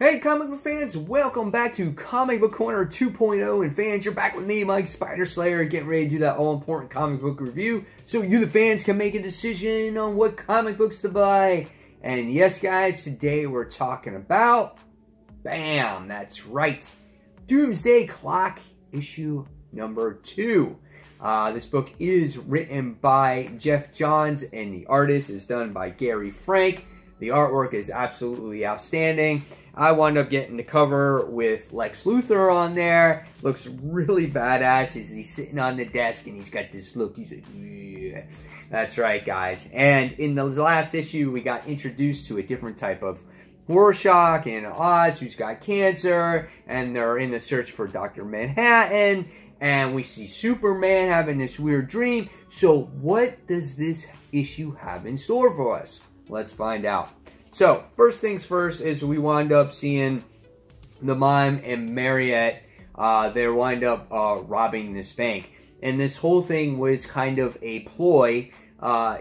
Hey comic book fans, welcome back to Comic Book Corner 2.0, and fans, you're back with me, Mike Spider Slayer, getting ready to do that all-important comic book review so you the fans can make a decision on what comic books to buy. And yes guys, today we're talking about, bam, that's right, Doomsday Clock issue number 2. This book is written by Jeff Johns and the artist is done by Gary Frank. The artwork is absolutely outstanding. I wound up getting the cover with Lex Luthor on there. Looks really badass. He's sitting on the desk and he's got this look. He's like, yeah. That's right, guys. And in the last issue, we got introduced to a different type of Rorschach and Oz, who's got cancer. And they're in the search for Dr. Manhattan. And we see Superman having this weird dream. So what does this issue have in store for us? Let's find out. So, first things first is we wind up seeing the Mime and Mariette. They wind up robbing this bank. And this whole thing was kind of a ploy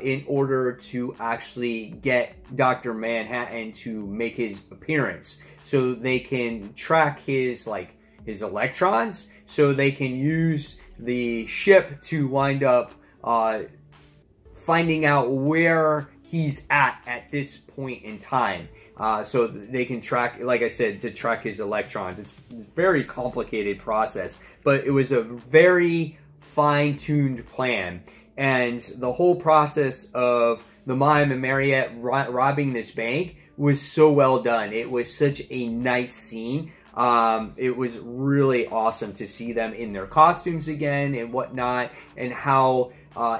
in order to actually get Dr. Manhattan to make his appearance. So they can track his electrons. So they can use the ship to wind up finding out where he's at this point in time. So they can track, like I said, to track his electrons. It's a very complicated process, but it was a very fine-tuned plan. And the whole process of the Mime and Mariette robbing this bank was so well done. It was such a nice scene. It was really awesome to see them in their costumes again and whatnot, and how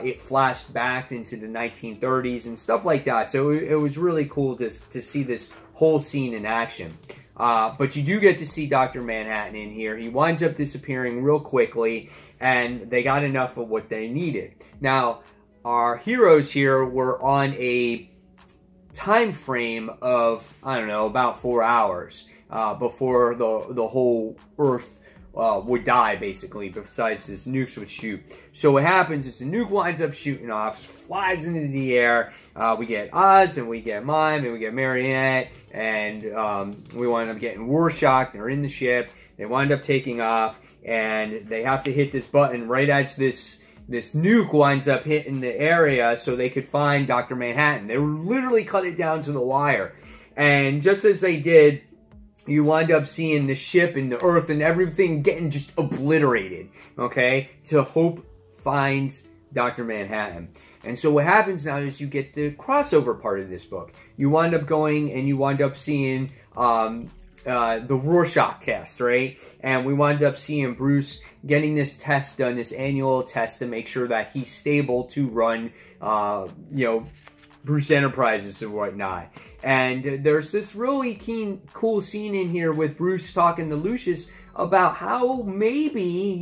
it flashed back into the 1930s and stuff like that. So it was really cool to see this whole scene in action. But you do get to see Dr. Manhattan in here. He winds up disappearing real quickly, and they got enough of what they needed. Now, our heroes here were on a time frame of, I don't know, about 4 hours before the whole Earth would die, basically, besides this nukes would shoot. So what happens is the nuke winds up shooting off, flies into the air. We get Oz, and we get Mime, and we get Mariette, and we wind up getting Rorschach. They're in the ship. They wind up taking off, and they have to hit this button right as this nuke winds up hitting the area so they could find Dr. Manhattan. They literally cut it down to the wire. And just as they did, you wind up seeing the ship and the Earth and everything getting just obliterated, okay? To Hope finds Dr. Manhattan. And so what happens now is you get the crossover part of this book. You wind up going and you wind up seeing the Rorschach test, right? And we wind up seeing Bruce getting this test done, this annual test, to make sure that he's stable to run, Bruce Enterprises and whatnot. And there's this really cool scene in here with Bruce talking to Lucius about how maybe,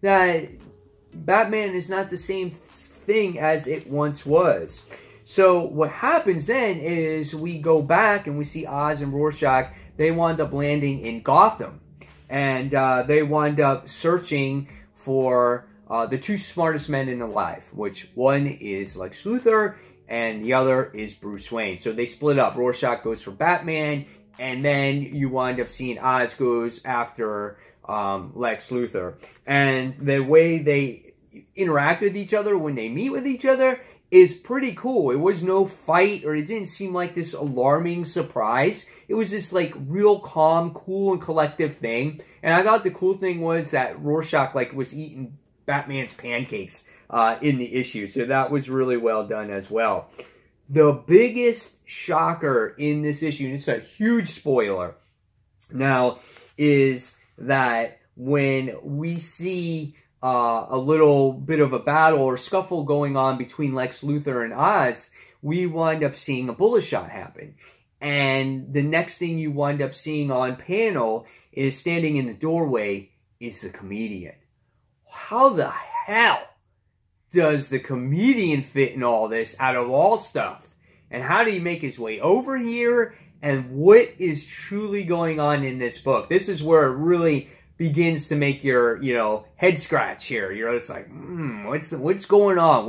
that Batman is not the same thing as it once was. So what happens then is we go back and we see Oz and Rorschach. They wind up landing in Gotham. And they wind up searching for the two smartest men in alive, which one is Lex Luthor and the other is Bruce Wayne. So they split up. Rorschach goes for Batman, and then you wind up seeing Oz goes after Lex Luthor. And the way they interact with each other when they meet with each other is pretty cool. It was no fight, or it didn't seem like this alarming surprise. It was just like real calm, cool, and collective thing. And I thought the cool thing was that Rorschach was eating Batman's pancakes in the issue. So that was really well done as well. The biggest shocker in this issue, and it's a huge spoiler now, is that when we see a little bit of a battle or scuffle going on between Lex Luthor and Oz, we wind up seeing a bullet shot happen. And the next thing you wind up seeing on panel is standing in the doorway is the comedian. How the hell does the comedian fit in all this out of all stuff? And how did he make his way over here? And what is truly going on in this book? This is where it really begins to make your, head scratch here. You're just like, what's going on?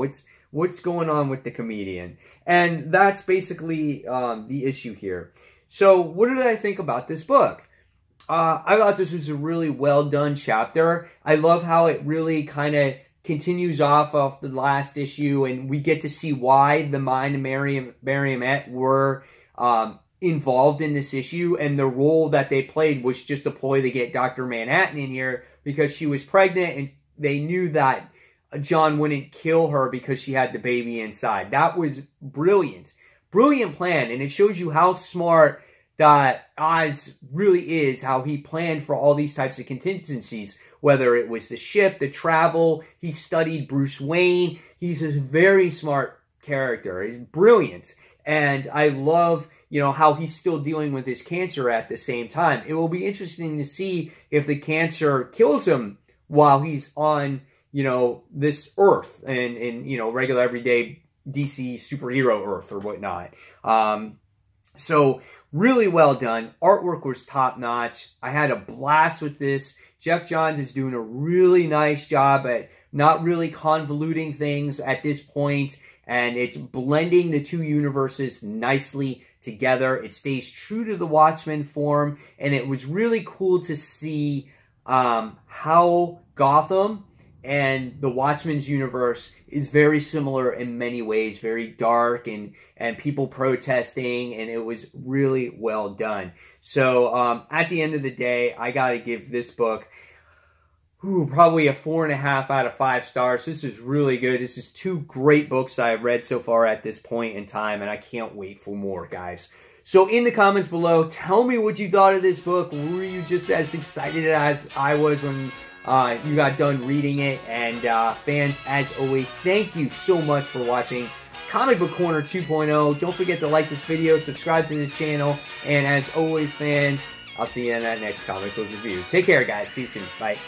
What's going on with the comedian? And that's basically the issue here. So what did I think about this book? I thought this was a really well done chapter. I love how it really kind of continues off of the last issue, and we get to see why the Mind and Marionette were involved in this issue, and the role that they played was just a ploy to get Dr. Manhattan in here because she was pregnant, and they knew that John wouldn't kill her because she had the baby inside. That was brilliant. Brilliant plan, and it shows you how smart that Oz really is, how he planned for all these types of contingencies, whether it was the ship, the travel. He studied Bruce Wayne. He's a very smart character. He's brilliant. And I love, you know, how he's still dealing with his cancer at the same time. It will be interesting to see if the cancer kills him while he's on, you know, this Earth and you know, regular everyday DC superhero Earth or whatnot. So really well done. Artwork was top notch. I had a blast with this. Jeff Johns is doing a really nice job at not really convoluting things at this point, and it's blending the two universes nicely together. It stays true to the Watchmen form, and it was really cool to see how Gotham and the Watchmen's universe is very similar in many ways, very dark and people protesting, and it was really well done. So at the end of the day, I got to give this book probably a 4.5 out of 5 stars. This is really good. This is 2 great books I've read so far at this point in time, and I can't wait for more, guys. So in the comments below, tell me what you thought of this book. Were you just as excited as I was when you got done reading it? And fans, as always, thank you so much for watching Comic Book Corner 2.0. Don't forget to like this video, subscribe to the channel, and as always, fans, I'll see you in that next comic book review. Take care, guys. See you soon. Bye.